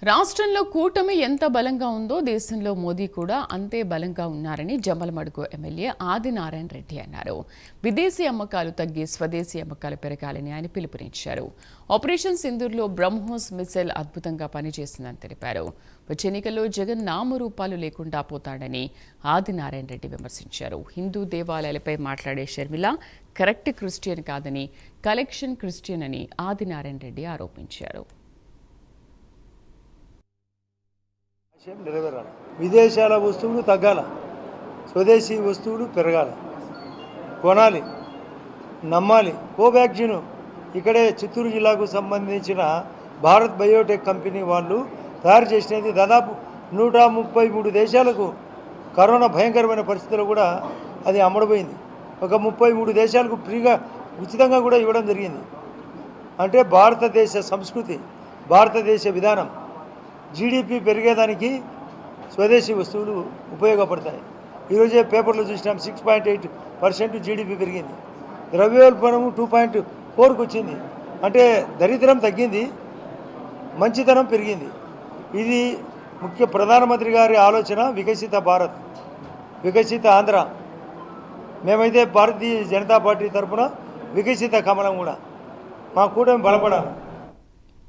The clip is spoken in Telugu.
రాష్ట్రంలో కూటమి ఎంత బలంగా ఉందో దేశంలో మోదీ కూడా అంతే బలంగా ఉన్నారని జమ్మలమడుగు ఎమ్మెల్యే ఆదినారాయణ రెడ్డి అన్నారు. విదేశీ అమ్మకాలు తగ్గి స్వదేశీ అమ్మకాలు పెరగాలని ఆయన పిలుపునిచ్చారు. ఆపరేషన్ సింధూర్లో బ్రహ్మోస్ మిసైల్ అద్భుతంగా పనిచేసిందని తెలిపారు. వచ్చే ఎన్నికల్లో జగన్ నామరూపాలు లేకుండా పోతాడని ఆదినారాయణ రెడ్డి విమర్శించారు. హిందూ దేవాలయాలపై మాట్లాడే షర్మిల కరెక్ట్ క్రిస్టియన్ కాదని, కలెక్షన్ క్రిస్టియన్ అని ఆదినారాయణ రెడ్డి ఆరోపించారు. నెరవేరాలి. విదేశాల వస్తువులు తగ్గాల, స్వదేశీ వస్తువులు పెరగాలి, కొనాలి, నమ్మాలి. కోవాక్సిన్ ఇక్కడే చిత్తూరు జిల్లాకు సంబంధించిన భారత్ బయోటెక్ కంపెనీ వాళ్ళు తయారు చేసినది దాదాపు 133 దేశాలకు కరోనా భయంకరమైన పరిస్థితుల్లో కూడా అది అమ్మడపోయింది. ఒక 33 దేశాలకు ఫ్రీగా ఉచితంగా కూడా ఇవ్వడం జరిగింది. అంటే భారతదేశ సంస్కృతి, భారతదేశ విధానం, జీడిపి పెరిగేదానికి స్వదేశీ వస్తువులు ఉపయోగపడతాయి. ఈరోజే పేపర్లో చూసినాం 6.8% జీడిపి పెరిగింది. ద్రవ్యోల్బణము 2.4కు వచ్చింది. అంటే దరిద్రం తగ్గింది, మంచితనం పెరిగింది. ఇది ముఖ్య ప్రధానమంత్రి గారి ఆలోచన. వికసిత భారత్, వికసిత ఆంధ్ర. మేమైతే భారతీయ జనతా పార్టీ తరఫున వికసిత కమలం కూడా మా కూటమి బలపడాలి.